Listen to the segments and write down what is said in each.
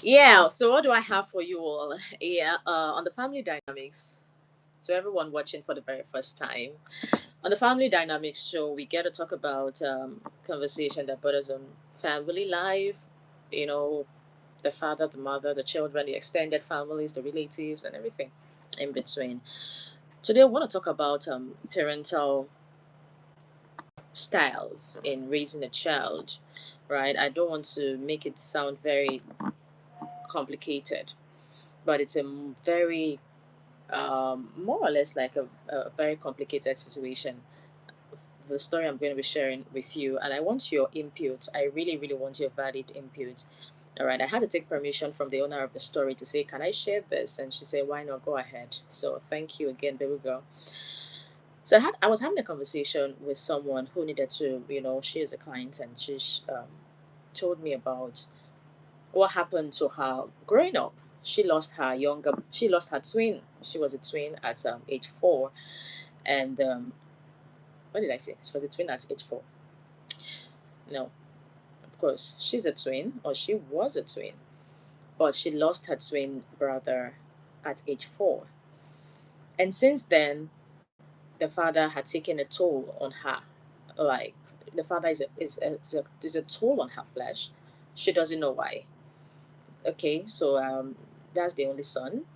Yeah, so what do I have for you all? Yeah, on the family dynamics. So everyone watching for the very first time. On the family dynamics show, we get to talk about conversation that borders on family life, you know, the father, the mother, the children, the extended families, the relatives, and everything in between. Today, I want to talk about parental styles in raising a child, right? I don't want to make it sound very complicated, but it's a very, more or less like a very complicated situation. The story I'm going to be sharing with you, and I want your input. I really, really want your valid input. All right, I had to take permission from the owner of the story to say, "Can I share this?" And she said, "Why not? Go ahead." So thank you again, baby girl. So I was having a conversation with someone who needed to, she is a client, and she told me about what happened to her growing up. She lost her twin. She was a twin at age 4, and what did I say? She was a twin at age 4. No, of course, she's a twin, or she was a twin, but she lost her twin brother at age 4. And since then, the father had taken a toll on her. Like, the father is a toll on her flesh. She doesn't know why. Okay, so that's the only son.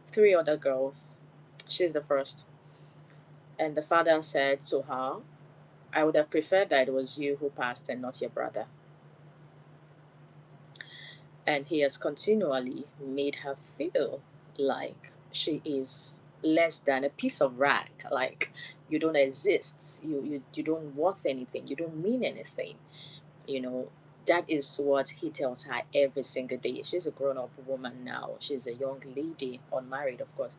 3 other girls. She's the first. And the father said to her, "I would have preferred that it was you who passed and not your brother." And he has continually made her feel like she is less than a piece of rag, like you don't exist, you don't worth anything, you don't mean anything. you know that is what he tells her every single day. She's a grown-up woman now, she's a young lady, unmarried of course,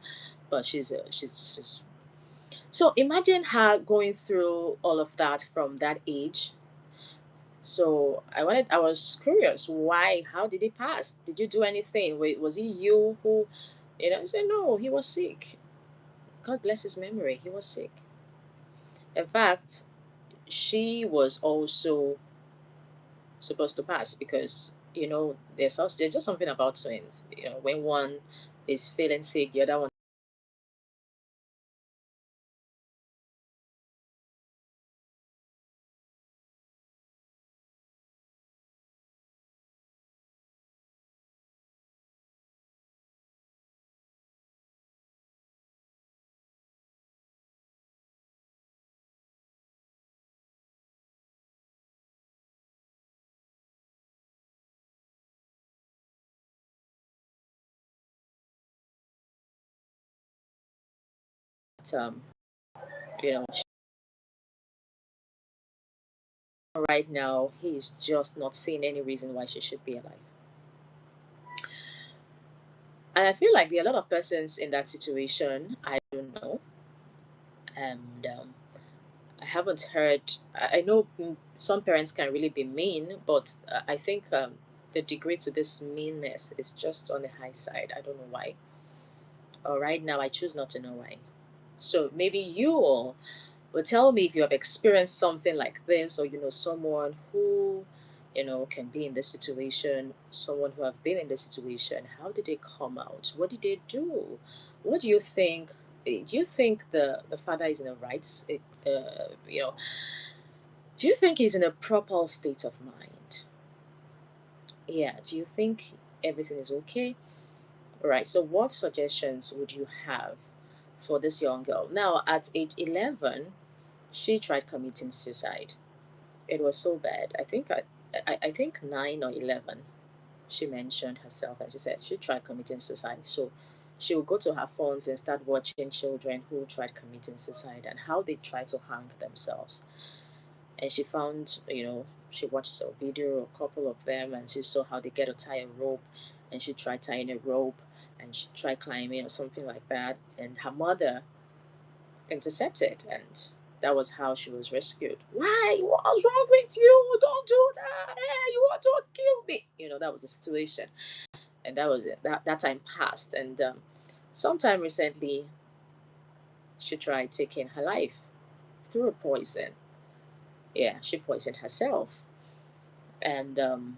but she's so imagine her going through all of that from that age. So I was curious, why? How did he pass? Did you do anything? Was it you who, He said, no, he was sick. God bless his memory. He was sick. In fact, she was also supposed to pass because, there's just something about twins. When one is feeling sick, the other one um, you know, right now he's just not seeing any reason why she should be alive. And I feel like there are a lot of persons in that situation. I don't know. And I haven't heard. I know some parents can really be mean, but I think the degree to this meanness is just on the high side. I don't know why. Or right now, I choose not to know why. So maybe you all will tell me if you have experienced something like this, or someone who can be in this situation, someone who have been in this situation. How did they come out? What did they do? What do you think? Do you think the father is in a right, you know do you think he's in a proper state of mind? Yeah, do you think everything is okay? All right, so what suggestions would you have for this young girl? Now, at age 11, she tried committing suicide. It was so bad. I think 9 or 11, she mentioned herself, and she said she tried committing suicide. So she would go to her phones and start watching children who tried committing suicide and how they try to hang themselves. And she found, she watched a video, a couple of them, and she saw how they get to tie a rope, and she tried tying a rope, and she tried climbing or something like that, and her mother intercepted, and that was how she was rescued. Why? What's wrong with you? Don't do that. Hey, you want to kill me? That was the situation, and that was it. That time passed, and sometime recently, she tried taking her life through a poison. Yeah, she poisoned herself. and um,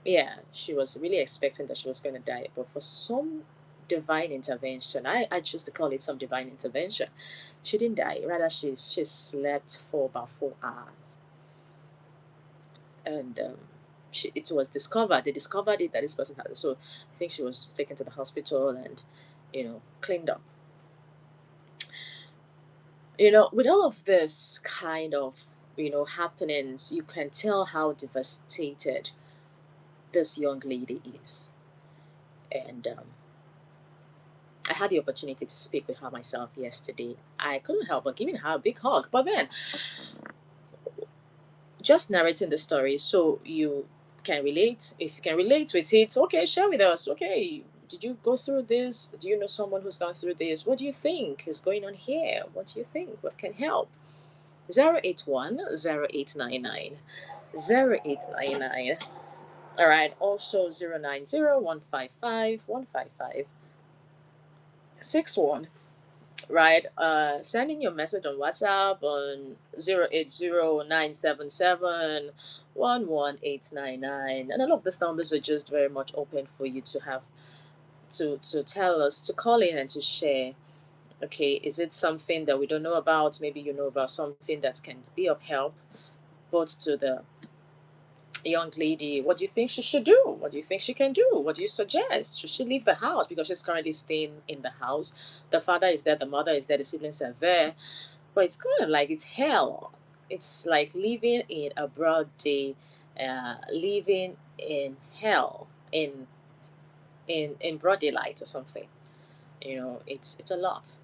yeah, she was really expecting that she was going to die, but for some divine intervention, I choose to call it some divine intervention, she didn't die. Rather, she slept for about 4 hours, and it was discovered. They discovered it that this person had. So I think she was taken to the hospital and, cleaned up. With all of this kind of happenings, you can tell how devastated this young lady is, and I had the opportunity to speak with her myself yesterday. I couldn't help but giving her a big hug. But then, just narrating the story so you can relate. If you can relate with it, okay, share with us. Okay, did you go through this? Do you know someone who's gone through this? What do you think is going on here? What do you think? What can help? 081 0899 0899. All right, also 090 155 155 61, right? Sending your message on WhatsApp on 080 977 11899, and all of these numbers are just very much open for you to have to tell us, to call in and to share. Okay, is it something that we don't know about? Maybe you know about something that can be of help both to the young lady. What do you think she should do? What do you think she can do? What do you suggest? Should she leave the house because she's currently staying in the house? The father is there, the mother is there, the siblings are there, but it's kind of like it's hell. It's like living in a broad day, living in hell in broad daylight or something. It's a lot.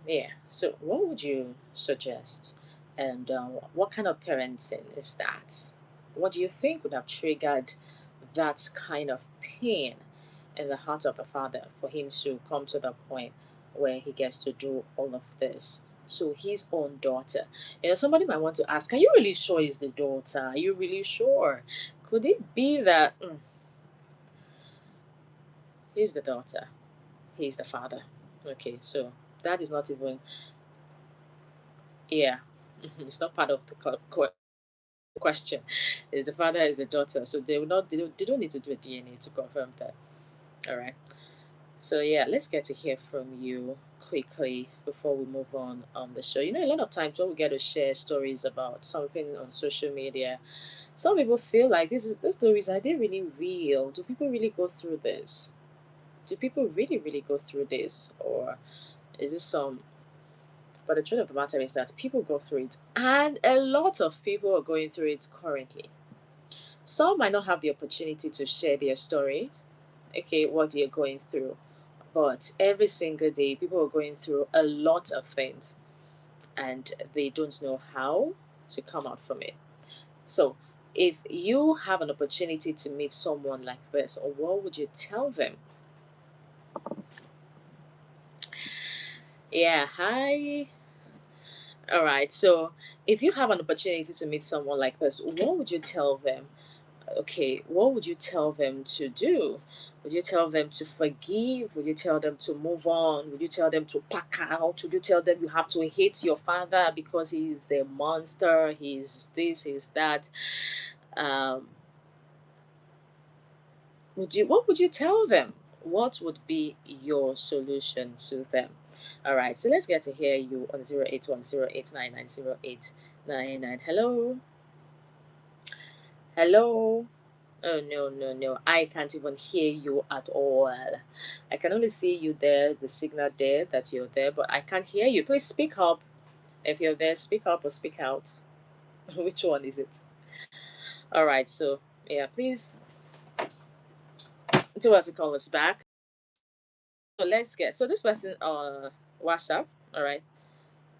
Yeah. So, what would you suggest? And what kind of parenting is that? What do you think would have triggered that kind of pain in the heart of the father for him to come to the point where he gets to do all of this to his own daughter? Somebody might want to ask, are you really sure it's the daughter? Are you really sure? Could it be that he's the daughter, he's the father? Okay, so that is not even, yeah, it's not part of the question. Is the father, is the daughter? So they will not. They don't need to do a DNA to confirm that. All right. So yeah, let's get to hear from you quickly before we move on the show. A lot of times when we get to share stories about something on social media, some people feel like these stories, are they really real? Do people really go through this? Do people really really go through this, or is this some? But the truth of the matter is that people go through it, and a lot of people are going through it currently. Some might not have the opportunity to share their stories, okay, what they're going through. But every single day, people are going through a lot of things and they don't know how to come out from it. So, if you have an opportunity to meet someone like this, what would you tell them? Yeah, hi. All right. So, if you have an opportunity to meet someone like this, what would you tell them? Okay, what would you tell them to do? Would you tell them to forgive? Would you tell them to move on? Would you tell them to pack out? Would you tell them you have to hate your father because he's a monster? He's this, he's that. Um, what would you tell them? What would be your solution to them? All right, so let's get to hear you on 08108990899. Hello? Hello? Oh, no, no, no. I can't even hear you at all. I can only see you there, the signal there that you're there, but I can't hear you. Please speak up. If you're there, speak up or speak out. Which one is it? All right, so yeah, please do have to call us back. So so this person WhatsApp, all right.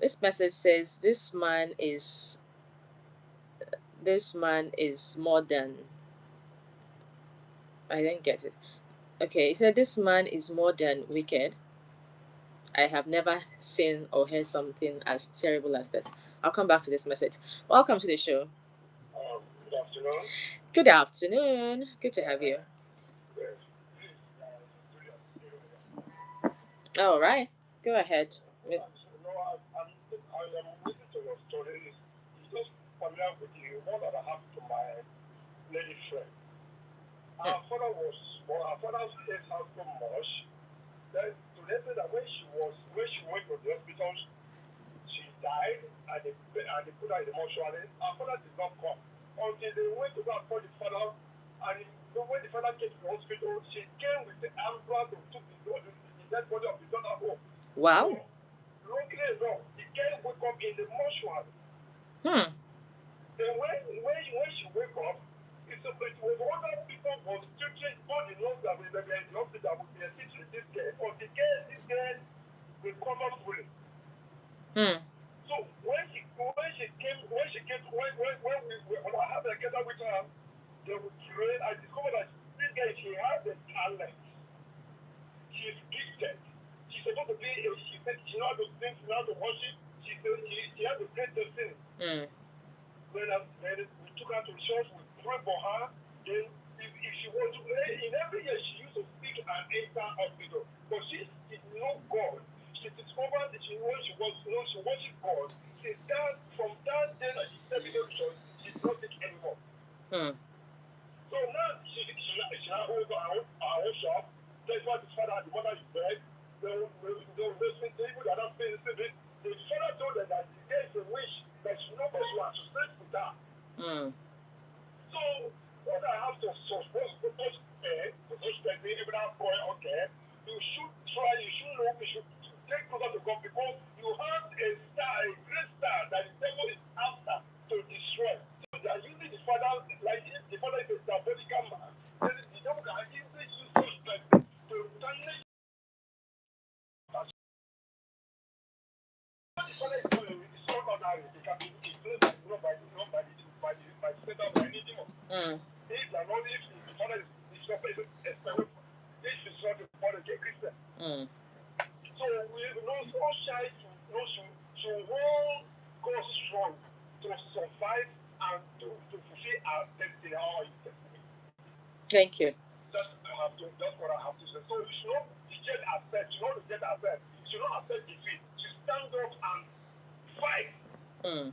This message says this man is more than, I didn't get it. Okay, he said this man is more than wicked. I have never seen or heard something as terrible as this. I'll come back to this message. Welcome to the show. Good afternoon. Good afternoon. Good to have you. All right. Go ahead. familiar with the one that I have to my lady friend. Our father was, well, our father hates her so much. Then to the extent that when she went to the hospital, she died and they put her in the mortuary. Our father did not come until they went to go and call the father. And when the father came to the hospital, she came with the ambulance to took the dead body of the daughter home. Wow. So, luckily enough, the girl woke up in the mortuary. Then when she wake up, it was other people was treating all the nurse that were in the hospital that would be assisting this girl. But this girl recovered fully. So when I had together with her, they would pray. I discovered that this girl, she has a talent. She's gifted. She's supposed to be. She said she knows how to sing, she knows how to worship. She said she has a great to sing. When we took her to church, we prayed for her. Then if she was in every year she used to speak and enter hospital, but she did know God. She discovered that she worshiped God. From that day that she stepped into the church, she did not take anymore. So now she now owns her own shop. That's why the father and the mother is dead. They will listen to people that are saying it. The father told them that there is a wish that she knows she has to stay with her. So what I have to suppose to touch me, even that boy, okay, you should know, you should take closer to God because you have a star, a great star that the devil is after to destroy. So they are using the father, like if the father is a diabolical man, then the devil can easily use those strength to tarnish the father is so ordinary, they can be influenced by the Satan or any demon. If the father is not this is not the father get Christian. So we know so shy to hold God strong to survive and to fulfill our destiny, our destiny. Thank you. That's what I have to say. So you should not reject ourselves. You should not reject ourselves. You should not accept defeat. You stand up and fight. The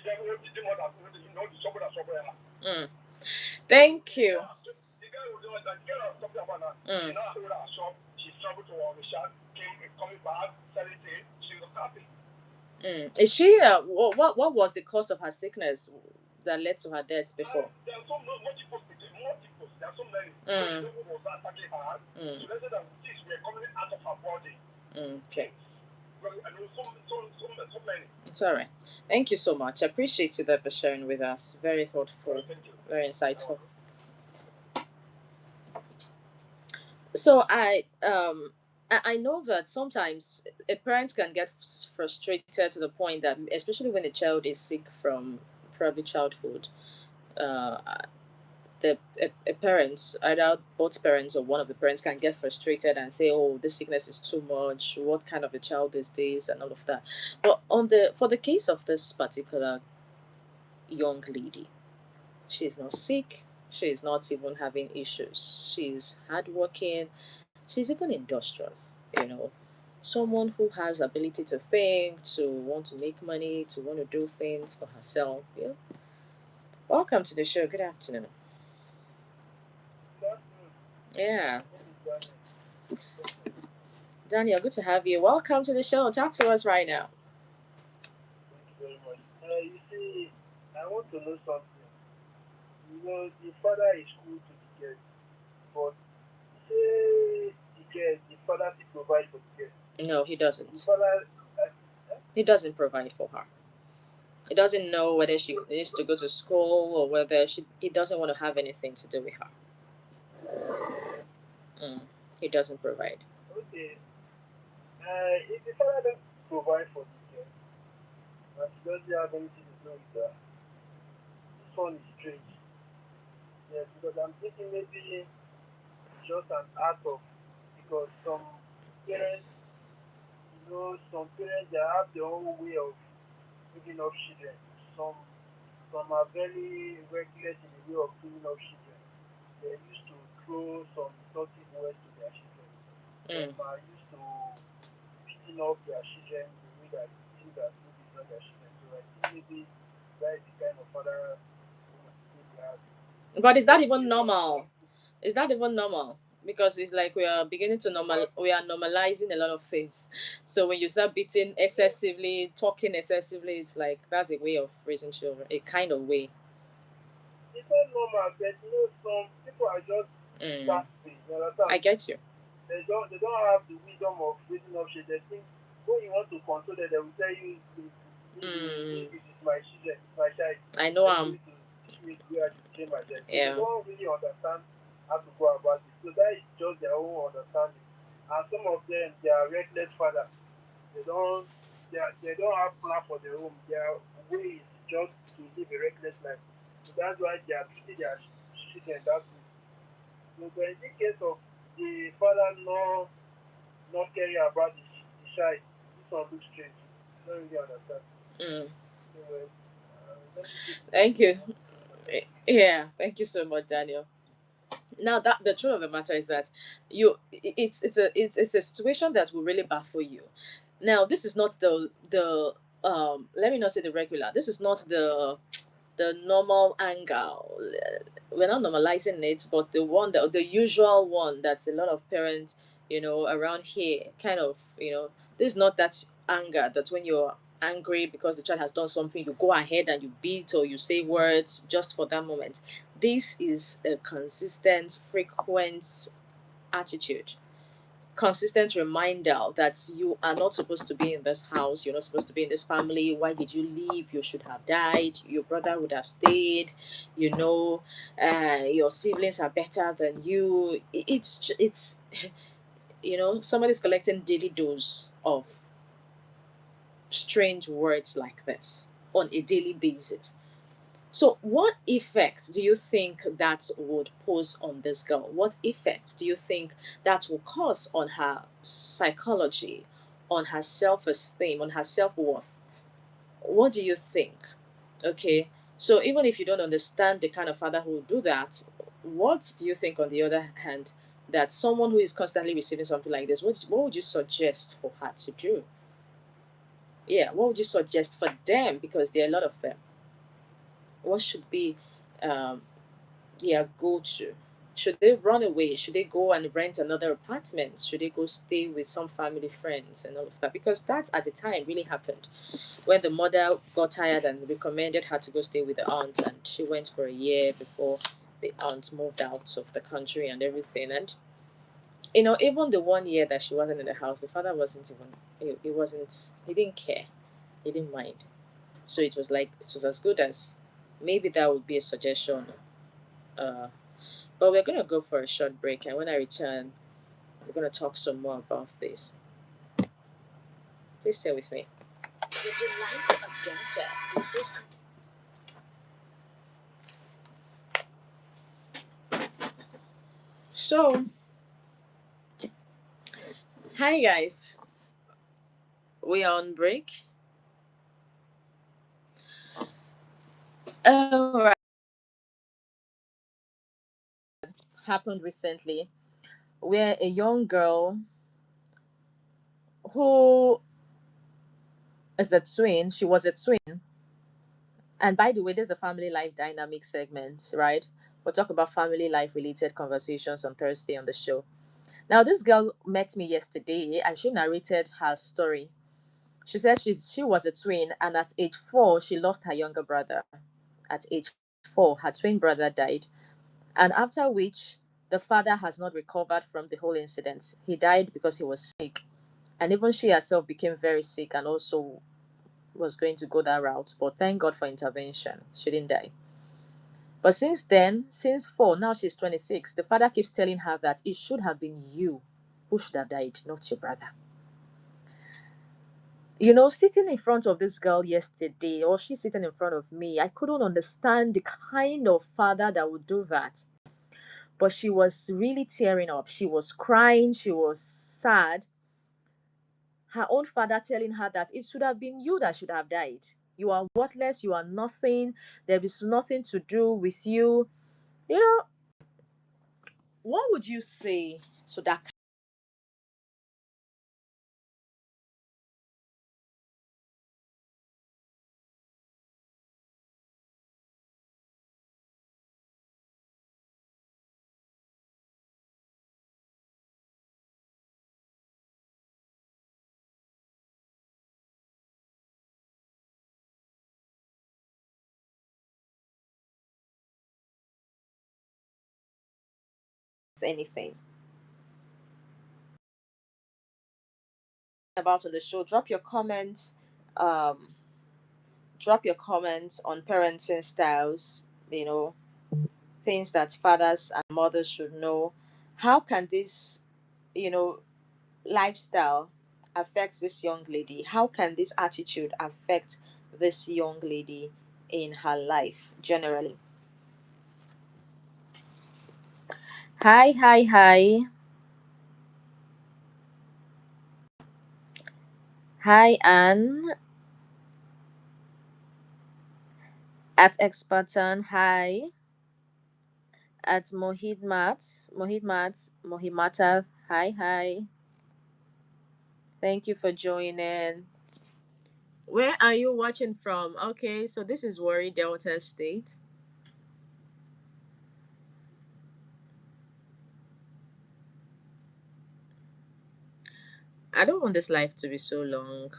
devil, the demon that the trouble that's over here. Thank you. The girl was talking about that. She now sold her shop. She traveled to Onisha, coming back, selling it. She was happy. Is she? What was the cause of her sickness that led to her death before? There are so multiple. There are so many. The devil was attacking her. So they said that things were coming out of her body. Okay. And there were so many. It's all right. Thank you so much. I appreciate you there for sharing with us. Very thoughtful, very insightful. So I know that sometimes a parent can get frustrated to the point that, especially when a child is sick from probably childhood, uh, a parents, either both parents or one of the parents, can get frustrated and say, "Oh, this sickness is too much. What kind of a child is this?" and all of that. But for the case of this particular young lady, she is not sick. She is not even having issues. She's hardworking. She's even industrious. Someone who has ability to think, to want to make money, to want to do things for herself. Welcome to the show. Good afternoon. Yeah. Daniel, good to have you. Welcome to the show. Talk to us right now. Thank you very much. You see, I want to know something. The father is cool to the girl, but say the father to provide for the girl. No, he doesn't. The father, He doesn't provide for her. He doesn't know whether she needs to go to school or whether he doesn't want to have anything to do with her. He doesn't provide. Okay. If the father doesn't provide for the girl, and she doesn't have anything to do with her, this one is strange. Yes, because I'm thinking maybe it's just an act of because parents, some parents they have their own way of bringing up children. Some some are very reckless in the way of bringing up children. They used to throw some naughty words to their children. Some are used to beating up their children in the way that they think that maybe it's not their children. So I think maybe That is the kind of father we have. But is that Just even based on normal? Is that even normal? Because it's like we are beginning to but we are normalizing a lot of things. So when you start beating excessively, talking excessively, it's like that's a way of raising children, a kind of way. it's not normal, but some people are just Mm, that way. You understand? I get you. They don't have the wisdom of raising up shit. They think when you want to control them, they will tell you Mm, leave it, it's my children, it's my child. I know. Let me to teach me the way I should train my child. So they Yeah. don't really understand how to go about it. So that is just their own understanding. And some of them they are reckless fathers. They don't they don't have plan for their home. Their way is just to live a reckless life. So that's why they are treating their children that way. So but in the case of the father not caring about the child, this one looks strange. I don't really understand. Mm. So let me take this Thank call. you. I want to join my friend. Yeah, thank you so much, Daniel. Now that the truth of the matter is that it's a situation that will really baffle you. Now this is not the let me not say the regular. This is not the normal anger. We're not normalizing it, but the one the usual one that's a lot of parents, around here kind of, this is not that anger that when you're angry because the child has done something, you go ahead and you beat or you say words just for that moment. This is a consistent, frequent attitude, consistent reminder that you are not supposed to be in this house, you're not supposed to be in this family. Why did you leave? You should have died. Your brother would have stayed. You know, your siblings are better than you. It's somebody's collecting daily dose of strange words like this on a daily basis. So, what effect do you think that would pose on this girl? What effect do you think that will cause on her psychology, on her self esteem, on her self worth? What do you think? Okay, so even if you don't understand the kind of father who will do that, what do you think, on the other hand, that someone who is constantly receiving something like this, what would you suggest for her to do? Yeah, what would you suggest for them? Because there are a lot of them. What should be um, their go to? Should they run away? Should they go and rent another apartment? Should they go stay with some family friends and all of that? Because that at the time really happened when the mother got tired and recommended her to go stay with the aunt, and she went for a year before the aunt moved out of the country and everything. And even the 1 year that she wasn't in the house, the father wasn't even. He wasn't. He didn't care. He didn't mind. So it was as good as maybe that would be a suggestion. Uh, But we're going to go for a short break, and when I return, we're going to talk some more about this. Please stay with me. With the life of Delta, this is. So, hi guys. We are on break. Right. Happened recently where a young girl who is a twin, she was a twin. And by the way, this is the family life dynamic segment, right? We'll talk about family life related conversations on Thursday on the show. Now, this girl met me yesterday and she narrated her story. She said she was a twin, and at age 4, she lost her younger brother. At age 4, her twin brother died, and after which the father has not recovered from the whole incident. He died because he was sick, and even she herself became very sick and also was going to go that route. But thank God for intervention, she didn't die. But since then, since 4, now she's 26, the father keeps telling her that it should have been you who should have died, not your brother. Sitting in front of this girl yesterday, or she sitting in front of me, I couldn't understand the kind of father that would do that. But she was really tearing up. She was crying. She was sad. Her own father telling her that it should have been you that should have died. You are worthless. You are nothing. There is nothing to do with you. You know, what would you say to that? anything about on the show, um drop your comments on parenting styles, you know, things that fathers and mothers should know. How can this, you know, lifestyle affect this young lady? How can this attitude affect this young lady in her life generally? Hi, hi, hi. Hi, Anne at Experton. Hi at Mohidmat. Hi, hi. Thank you for joining. Where are you watching from? Okay, so this is Warri Delta State. I don't want this life to be so long.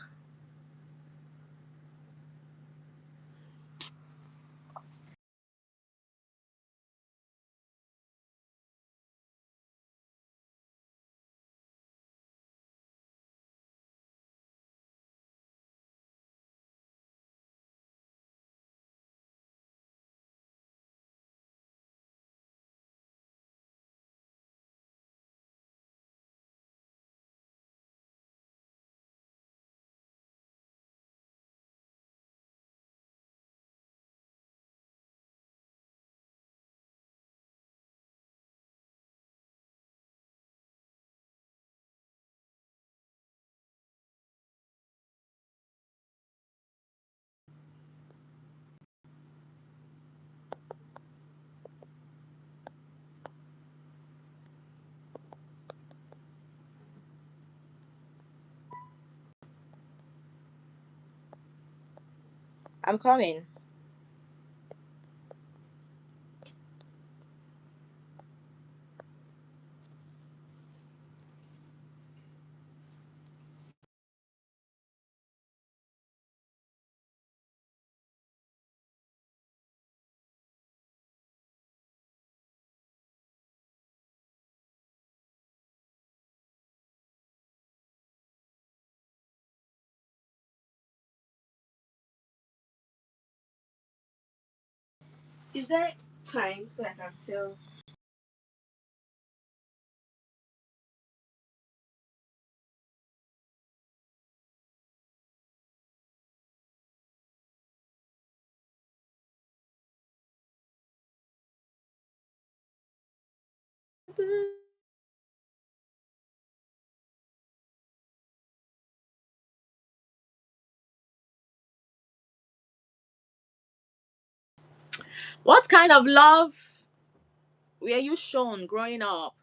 I'm coming. Is there time so I can tell? What kind of love were you shown growing up?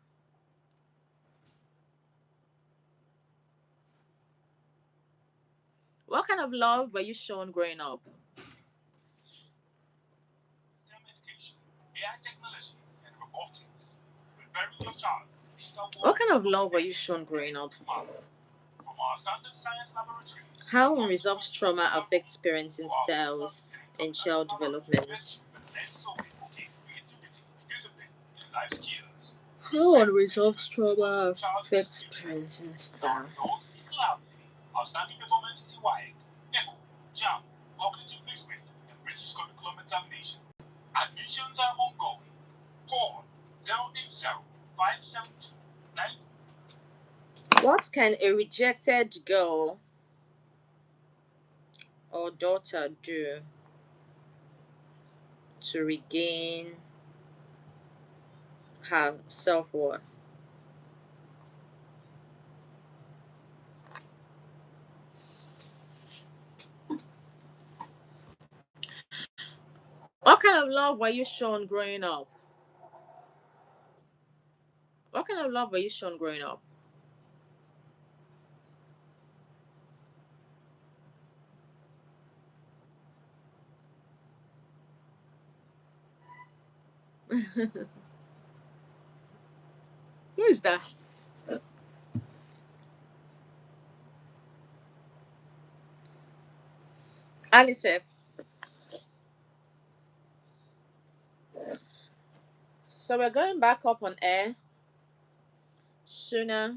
What kind of love were you shown growing up? AI technology and robotics. Preparing your child for digital What world kind of of love were you today shown growing up? and tomorrow. From our standard science laboratories to How quantum unresolved computers trauma affects to parenting our global styles and and international child laboratories, development? children learn so okay, creativity, discipline, and life skills. How Research unresolved delivers the total trauma child affects experience. parenting With our style? results cloudly, outstanding performances in WIAC, NECO, JAM, cognitive placement, and British curriculum examination. Admissions are ongoing. Call 080 572 What can a rejected girl or daughter do to regain her self worth? What kind of love were you shown growing up? What kind of love were you shown growing up? Who is that? Alicet. So we're going back up on air. Sooner.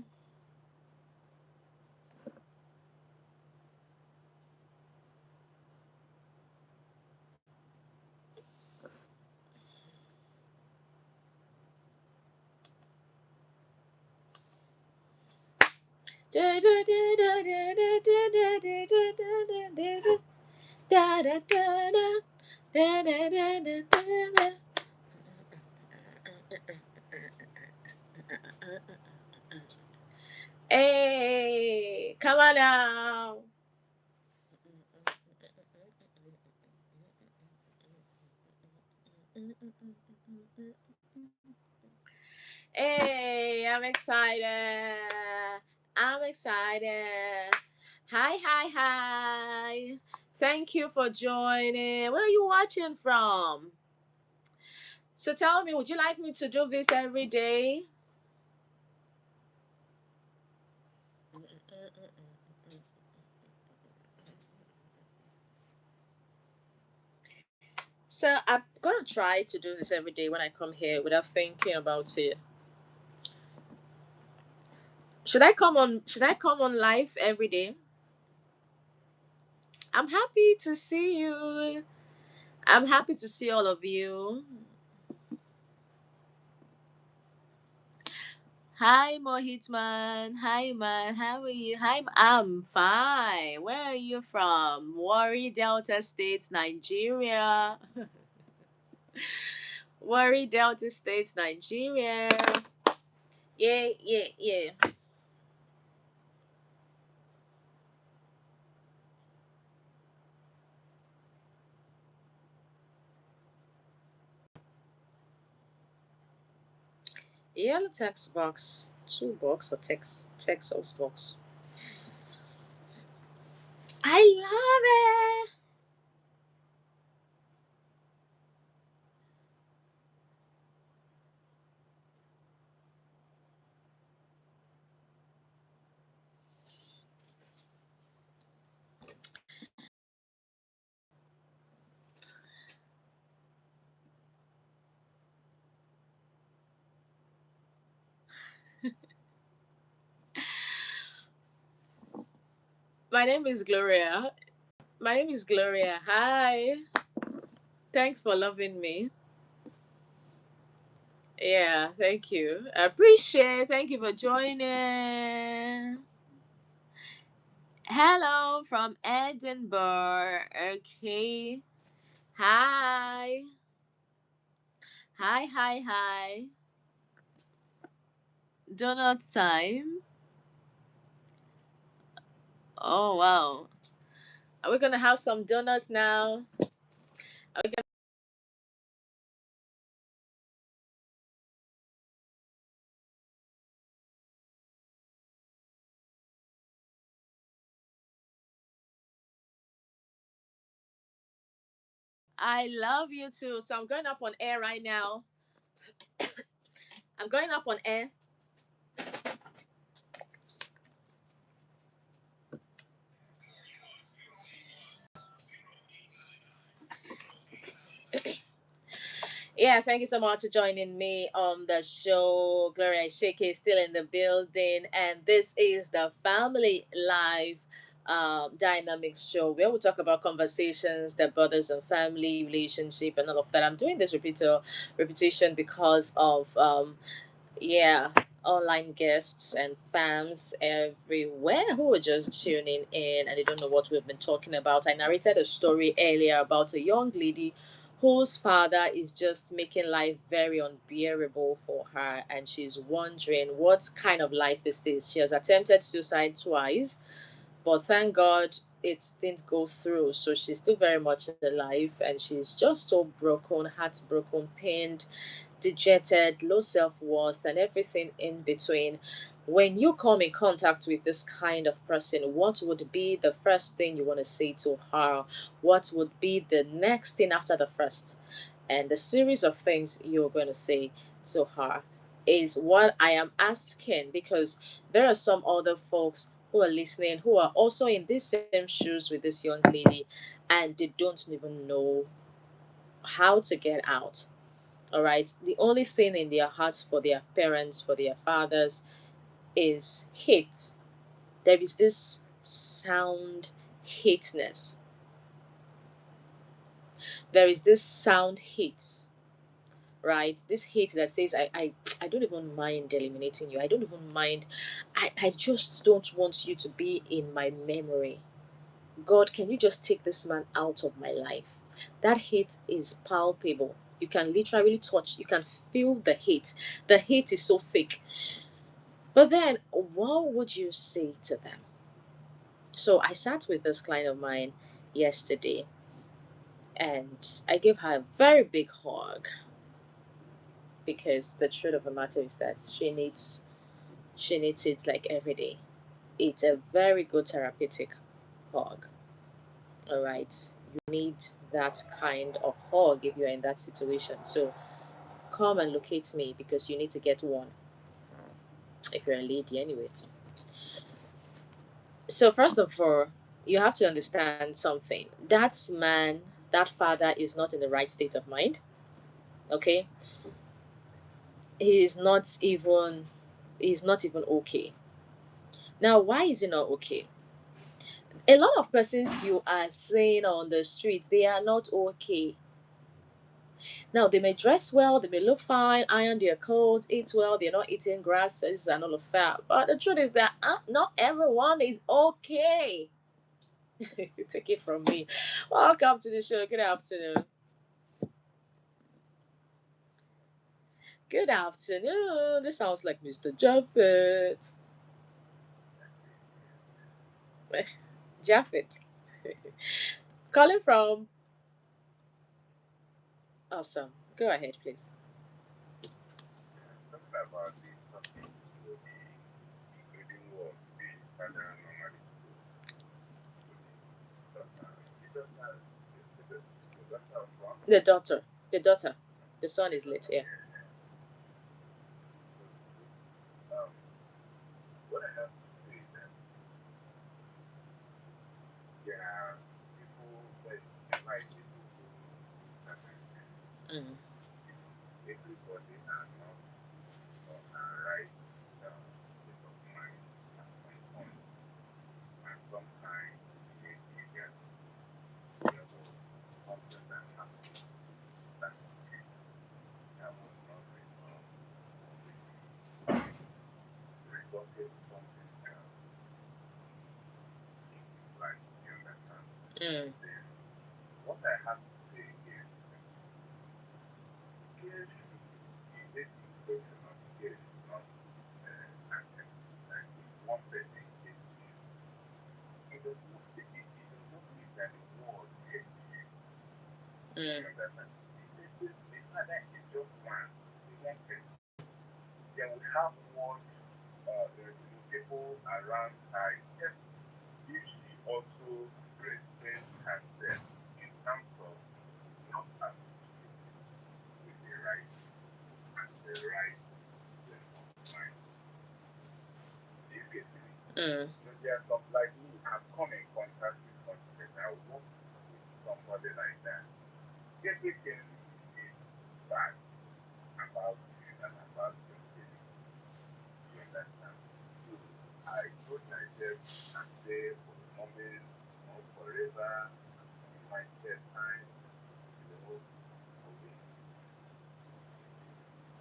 Hey, come on now. Hey, I'm excited. I'm excited. Hi, hi, hi. Thank you for joining. Where are you watching from? So tell me, would you like me to do this every day? So I'm gonna try to do this every day when I come here without thinking about it. Should I come on live every day? I'm happy to see you. I'm happy to see all of you. Hi Mohitman. Hi man. How are you? I'm fine. Where are you from? Warri Delta States, Nigeria. Warri Delta States, Nigeria. Yeah, yeah, yeah. Yellow text box. Two box or text box. I love it. My name is Gloria. My name is Gloria. Hi. Thanks for loving me. Yeah, thank you. I appreciate. Thank you for joining. Hello from Edinburgh. Okay. Hi. Hi, hi, hi. Donut time. Oh, wow. Are we going to have some donuts now? Are we gonna... I love you too. So I'm going up on air right now. I'm going up on air. Yeah, thank you so much for joining me on the show. Gloria Isheke is still in the building, and this is the Family Life Dynamics show where we talk about conversations that brothers and family relationship and all of that. I'm doing this repetition because of yeah, online guests and fans everywhere who are just tuning in and they don't know what we've been talking about. I narrated a story earlier about a young lady whose father is just making life very unbearable for her, and she's wondering what kind of life this is. She has attempted suicide twice, but thank God it didn't go through. So she's still very much alive, and she's just so broken, heartbroken, pained, dejected, low self worth, and everything in between. When you come in contact with this kind of person, what would be the first thing you want to say to her? What would be the next thing after the first? And the series of things you're going to say to her is what I am asking, because there are some other folks who are listening who are also in these same shoes with this young lady, and they don't even know how to get out. All right, the only thing in their hearts for their parents, for their fathers, is hate. There is this sound hateness. There is this sound hate, right? This hate that says, I don't even mind eliminating you. I don't even mind. I just don't want you to be in my memory. God, can you just take this man out of my life? That hate is palpable. You can literally touch, you can feel the hate. The hate is so thick. But then, what would you say to them? So I sat with this client of mine yesterday and I gave her a very big hug because the truth of the matter is that she needs it like every day. It's a very good therapeutic hug. All right. You need that kind of hug if you're in that situation. So come and locate me because you need to get one if you're a lady anyway. So first of all, you have to understand something. That man, that father is not in the right state of mind. Okay? He is not even he's not even okay. Now why is he not okay? A lot of persons you are seeing on the streets, they are not okay. Now they may dress well, they may look fine, iron their clothes, eat well, they're not eating grasses and all of that. But the truth is that not everyone is okay. Take it from me. Welcome to the show. Good afternoon. Good afternoon. This sounds like Mr. Jaffet. Jaffet. Calling from. Awesome. Go ahead, please. Talking about the topic, the including what the father normally does. He does have the daughter of one. The daughter. The daughter. The son is late. Yeah. Um, what I have to say is that there are people that like people who Mm. everybody are not or are right state of mind at some point. And sometimes you get something that happens that that was not resulted in something else in his life. You understand? Mm. Then what I have to say is care should be this question of care should not accept that if one person is it does not mean that the world hates you. Mm. You understand? It's not that it's just one person. Then we have what people around her. Yes, if she also restrains herself in terms of not associating with the right and the right frame of mind. Do you get me? Mm. There are some like me have come in contact with something. I work with somebody like that. Everything is bad about you and about your feelings. You understand? So I told myself and say for the moment or forever in my spare time, for me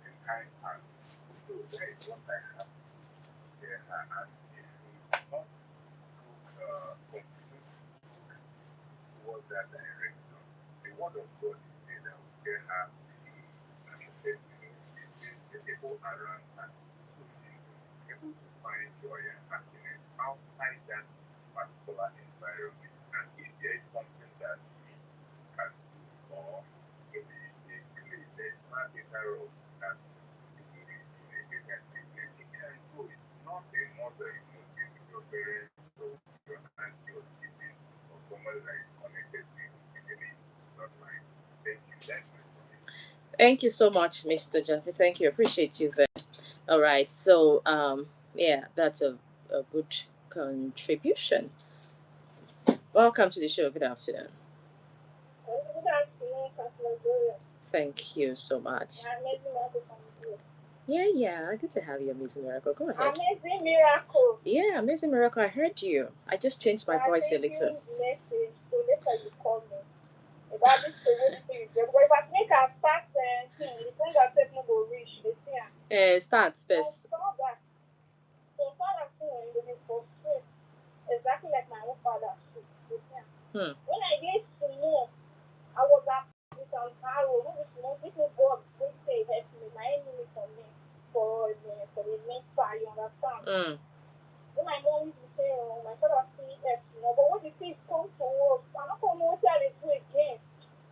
in kind heart. So that is what I have to tell her and if we not continue to look towards that direction, the word of God is saying that we tell her she said, the people around her. So she is able to find joy and happiness outside that particular environment. And if there is something that she can do or maybe she believes there is not better of that she believes in a different treatment, she can do it. Not a mother, with your parents or your auntie or sibling or somebody that is connected to you in any bloodline. Thank you. That's my point. Thank you so much, Mr. Jaffe. Thank you. Appreciate you there. All right. So, yeah, that's a good contribution. Welcome to the show. Good afternoon. Good afternoon, Customer Gloria. Thank you so much. I'm making welcome from you. Yeah. Good to have you, Amazing Miracle. Go ahead. Amazing Miracle. Yeah, Amazing Miracle. I heard you. I just changed my voice a little. Message. So later you call me. About this way spirit. But if I make a start, the thing that said no go reach, they see. Start first. So far as they be frustrated, exactly like my own father. They see. When I get to know, I was at with an arrow. No, this no God. They say help me. My enemy for me for the next fire. You understand? When my mom used to say, oh, my father see F, but when the things come to us, I'm not going to know what I do again.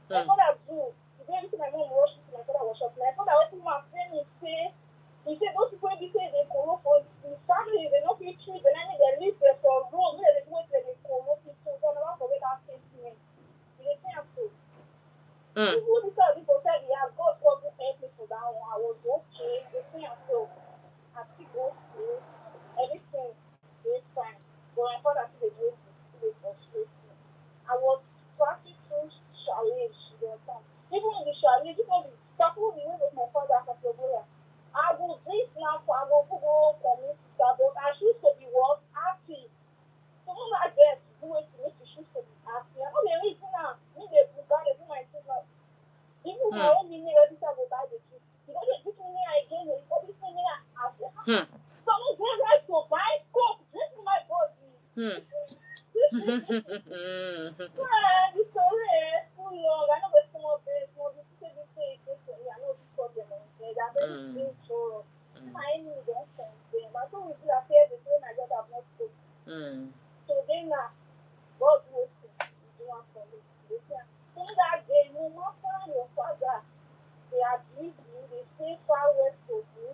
My father do. The day my mom rushed to my father was shot. My father opened my friend and he said, those people they say they corrupt for the family, they not feel treat, and I mean they live there for road, where they do it, they corrupt people. So I'm not forget that statement. They say I'm so. People decide people said, yeah, God will help me for that one. I was okay. They say I'm so. I still go school, everything is fine. But my father still dey frustrate me. I was passing through challenge, you understand? Even in the challenge, even the people the way with my father as a brother, I go drink now for I go commit suicide, but I choose to be what? Happy. So when I get do it to me to choose to be happy. I know the reason now, me dey buga dey do my thing now. Even my own mini register go buy the truth. You know they put me again, they put me as someone go right to buy coke, drink my body. The story is too long. I know the small bit, small bit, say this to me. I know this problem on there. They're very dangerous. My enemy don't send them. I told you that fear the same I just have not spoken. So then now, God will do one for me. So that day, no matter your father, they abuse you, they stay far west from you,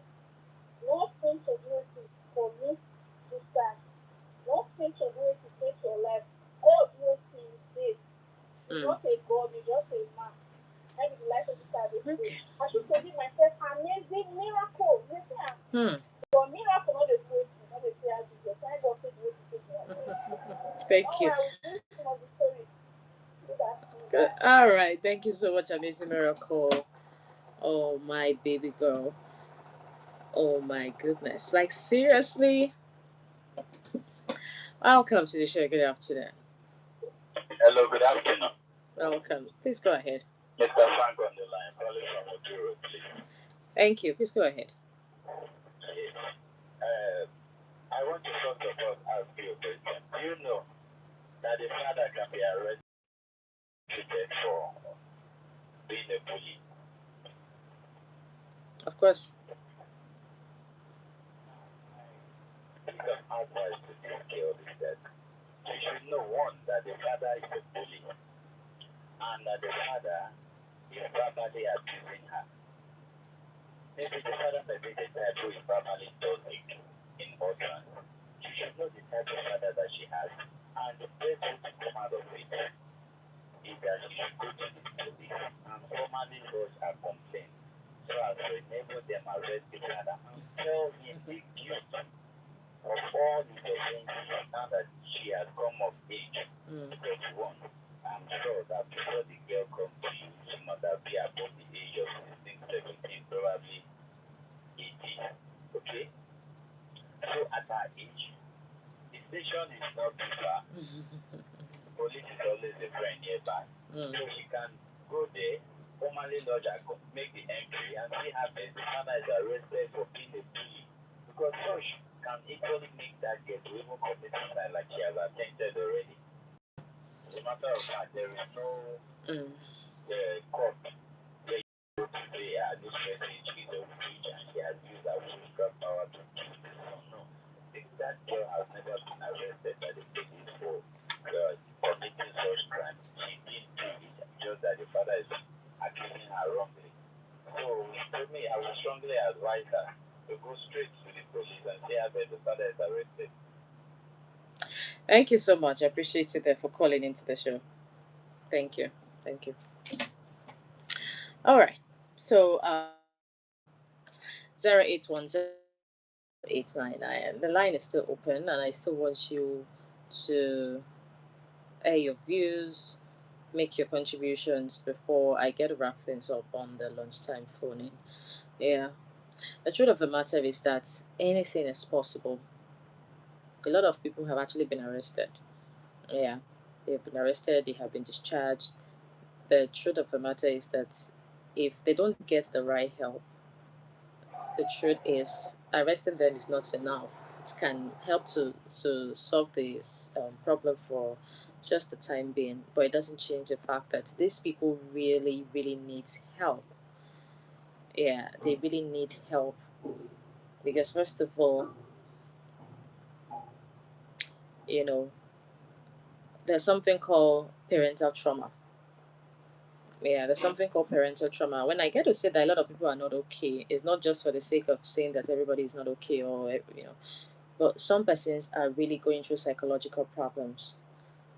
nothing to do with for me to stand. Nothing to do to take your life. God will see you safe. You're not a God, you're just a man. Maybe the life of the child is safe. I should forgive myself amazing miracle. Listen. But miracle not the great, not the prayer Jesus. Thank God for the way to take your life. Thank you. Good. All right. Thank you so much, Amazing Miracle. Oh, my baby girl. Oh, my goodness. Like, seriously? Welcome to the show. Good afternoon. Hello, good afternoon. Welcome. Please go ahead. Mr. Frank on the line, calling from Oduro, please. Thank you. Please go ahead. Yes. I want to first of all ask you a question. Do you know that the father can be arrested for being a bully? Of course. Piece of advice to this girl is that she should know, one, that the father is a bully and that the father is verbally abusing her. Maybe the father may be the type who is verbally toxic in utterance. She should know the type of father that she has, and the best way to come out of it is that she should go to the police and formally lodge a complaint so as to enable them arrest the father and tell him the guilt of all his offenses now that she has come of age to 31. I'm sure that before the girl comes to you, she must have been above the age of 16, 17, probably 18. Okay? So at that age, the station is not too far. Police is always a friend nearby. So she can go there, formally lodge and make the entry and see how the father is arrested for being a bully. Because such can equally make that girl to even commit suicide like she has attempted already. As a matter of fact, there is no court where you go to say, this person is a witch and she has used her witchcraft power to kill the son. No. That girl has never been arrested by the police for committing such crime. She didn't do it, just that the father is accusing her wrongly. So, to me, I would strongly advise her to go straight to the police and say that the father is arrested. Thank you so much. I appreciate you there for calling into the show. Thank you. Thank you. All right. So, 0810-899. The line is still open, and I still want you to air your views, make your contributions before I get to wrap things up on the lunchtime phone in. Yeah. The truth of the matter is that anything is possible. A lot of people have actually been arrested. Yeah, they have been arrested, they have been discharged. The truth of the matter is that if they don't get the right help, the truth is arresting them is not enough. It can help to solve this problem for just the time being, but it doesn't change the fact that these people really, really need help. Yeah, they really need help because first of all, you know, there's something called parental trauma. Yeah, there's something called parental trauma. When I get to say that a lot of people are not okay, it's not just for the sake of saying that everybody is not okay or but some persons are really going through psychological problems,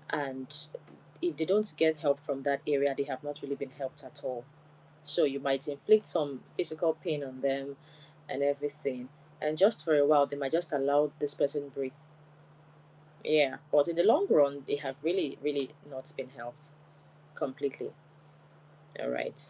and if they don't get help from that area, they have not really been helped at all. So you might inflict some physical pain on them and everything, and just for a while, they might just allow this person breathe. Yeah, but in the long run, they have really, really not been helped completely. All right.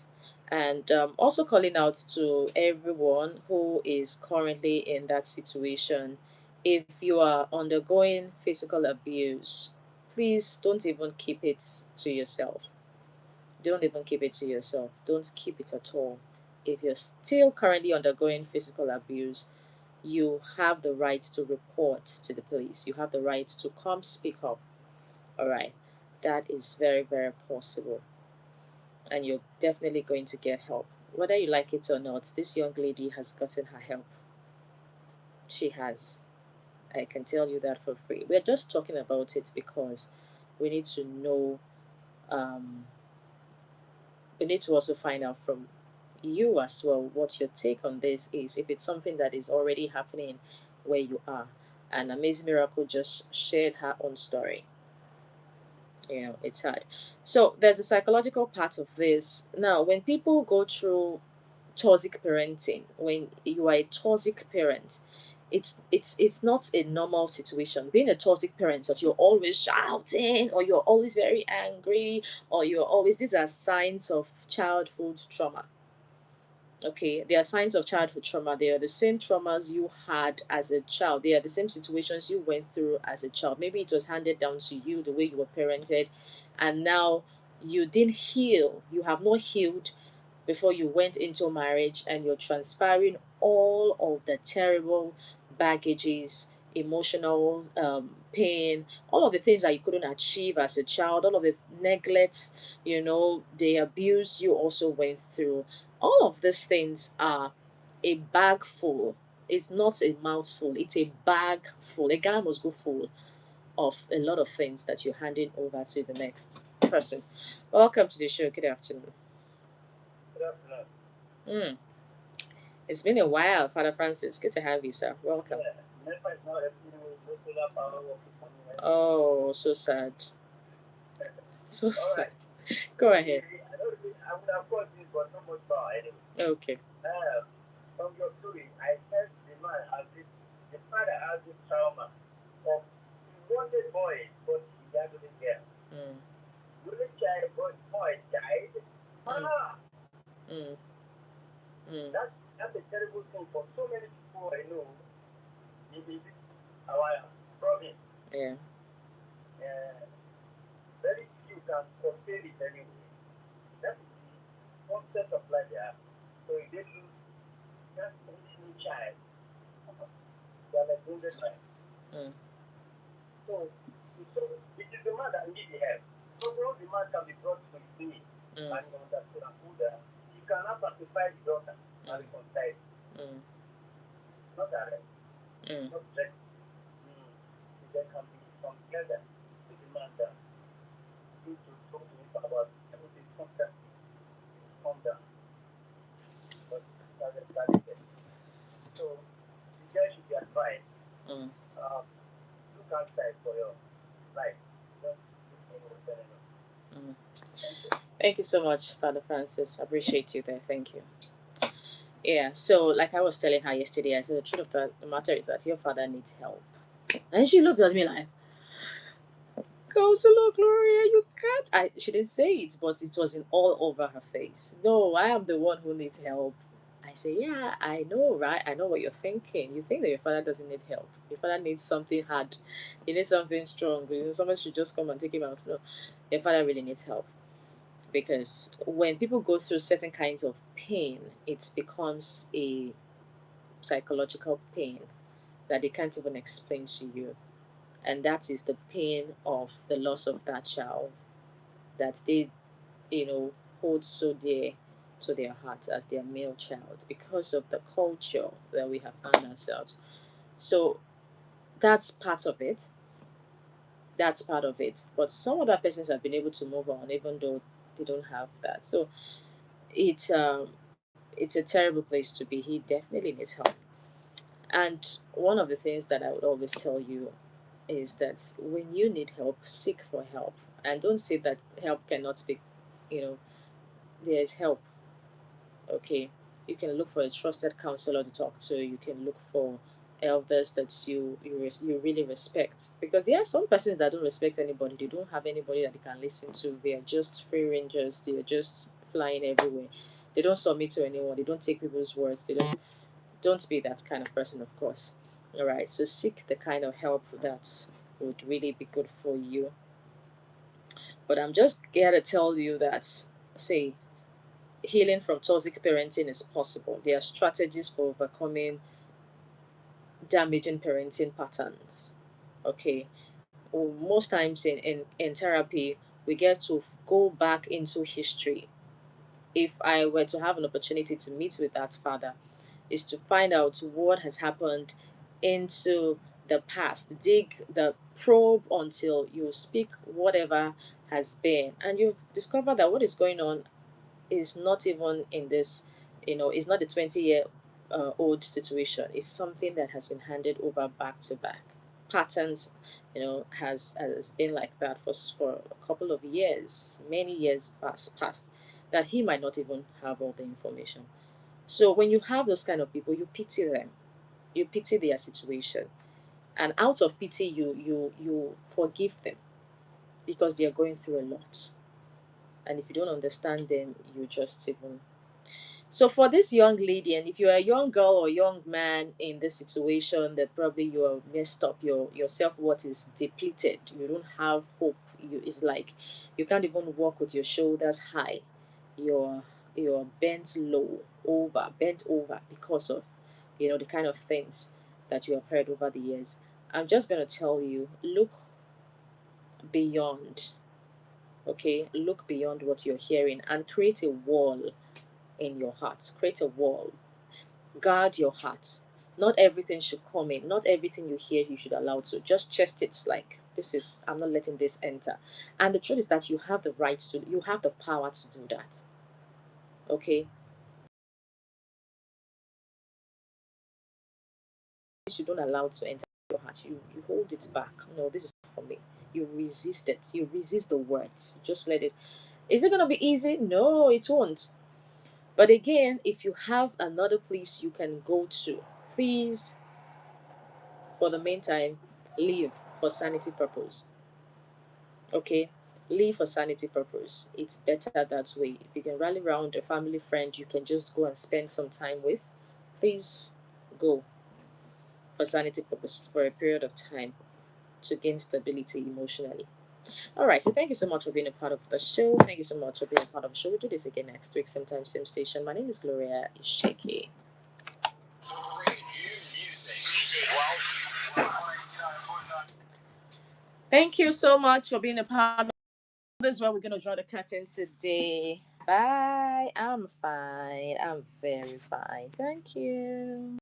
And also calling out to everyone who is currently in that situation. If you are undergoing physical abuse, please don't even keep it to yourself. Don't even keep it to yourself. Don't keep it at all. If you're still currently undergoing physical abuse, you have the right to report to the police. You have the right to come speak up. All right. That is very, very possible, and you're definitely going to get help. Whether you like it or not, this young lady has gotten her help. She has. I can tell you that for free. We're just talking about it because we need to know, um, we need to also find out from you as well what your take on this is, if it's something that is already happening where you are. And Amazing Miracle just shared her own story. It's hard. So there's a psychological part of this. Now, when people go through toxic parenting, when you are a toxic parent, it's not a normal situation. Being a toxic parent, that you're always shouting or you're always very angry or you're always, these are signs of childhood trauma. Okay, they are signs of childhood trauma. They are the same traumas you had as a child. They are the same situations you went through as a child. Maybe it was handed down to you the way you were parented, and now you didn't heal. You have not healed before you went into marriage, and you're transferring all of the terrible baggages, emotional pain, all of the things that you couldn't achieve as a child, all of the neglect, the abuse you also went through. All of these things are a bag full. It's not a mouthful, it's a bag full. A Ghana must go full of a lot of things that you're handing over to the next person. Welcome to the show. Good afternoon. Good afternoon. Mm. It's been a while, Father Francis. Good to have you, sir. Welcome. Yeah, NEPA is not helping me with no solar power working for me right now. Oh, so sad. So All sad. right. Go ahead. I don't really, I would have got this, but not much power anyway. Okay. From your story, I heard the man has this, the father has this trauma of he wanted boys, but he got a girl. Mm, When the child, boy died, mm, ah, mm, mm. that's a terrible thing for so many people I know in our province. Yeah. Uh, Very few can sustain it anyway. That is the concept of life they have. So if they lose that only new child, they are like wounded man. Mm, So it is the man that needs the help. So once the man can be brought to his knees mm, and he understood and put there, he cannot pacify the daughter and mm, reconcile. mm, Not arrest, mm. not threat. They can be come together with the man that need to talk to him about everything constantly. Calm down. But that's exactly it. So the guy should be advised. Mm. Um, Look outside for your life. Don't look in what's going on. Mm. Thank you. Thank you so much, Father Francis. I appreciate you there. Thank you. Yeah, so like I was telling her yesterday, I said the truth of the matter is that your father needs help. And she looked at me like, Counselor Gloria, you can't. She didn't say it, but it was in all over her face. No, I am the one who needs help. I I say, yeah, I know, right? I know what you're thinking. You think that your father doesn't need help. Your father needs something hard. He needs something strong. Someone should just come and take him out. No, your father really needs help. Because when people go through certain kinds of pain, it becomes a psychological pain that they can't even explain to you. And that is the pain of the loss of that child that they, you know, hold so dear to their hearts as their male child because of the culture that we have found ourselves. So that's part of it. That's part of it. But some other persons have been able to move on even though they don't have that. So it's it's a terrible place to be. He definitely needs help. And one of the things that I would always tell you is that when you need help, seek for help. And don't say that help cannot be, you know, there is help. Okay, you can look for a trusted counselor to talk to. You can look for elders that you really respect, because there are some persons that don't respect anybody. They don't have anybody that they can listen to. They are just free rangers. They are just flying everywhere. They don't submit to anyone. They don't take people's words. They don't be that kind of person, of course. All right, so seek the kind of help that would really be good for you. But I'm just here to tell you that, say, healing from toxic parenting is possible. There are strategies for overcoming damaging parenting patterns. Okay. Most times in therapy, we get to go back into history. If I were to have an opportunity to meet with that father, is to find out what has happened into the past, dig the probe until you speak whatever has been, and you've discovered that what is going on is not even in this, it's not a 20-year old situation. It's something that has been handed over back to back. Patterns, has been like that for a couple of years, many years past, that he might not even have all the information. So when you have those kind of people, you pity them, you pity their situation, and out of pity, you forgive them because they are going through a lot. And if you don't understand them, you just even. So for this young lady, and if you're a young girl or young man in this situation, that probably you are messed up, your self worth is depleted, you don't have hope. It's like you can't even walk with your shoulders high. You're you're bent over because of the kind of things that you have heard over the years. I'm just gonna tell you, look beyond. Okay, look beyond what you're hearing and create a wall in your heart. Create a wall. Guard your heart. Not everything should come in. Not everything you hear you should allow to. Just chest it like this is I'm not letting this enter. And the truth is that you have the right to you have the power to do that. Okay? You don't allow it to enter your heart. You hold it back. No, this is not for me. You resist it. You resist the words. Just let it. Is it gonna be easy? No, it won't. But again, if you have another place you can go to, please, for the meantime, leave for sanity purpose. Okay? Leave for sanity purpose. It's better that way. If you can rally around a family friend you can just go and spend some time with, please go for sanity purpose for a period of time to gain stability emotionally. All right, so thank you so much for being a part of the show. Thank you so much for being a part of the show. We'll do this again next week, same time, same station. My name is Gloria Isheke. Thank you so much for being a part of this. Is where we're going to draw the curtain today. Bye. I'm fine. I'm very fine. Thank you.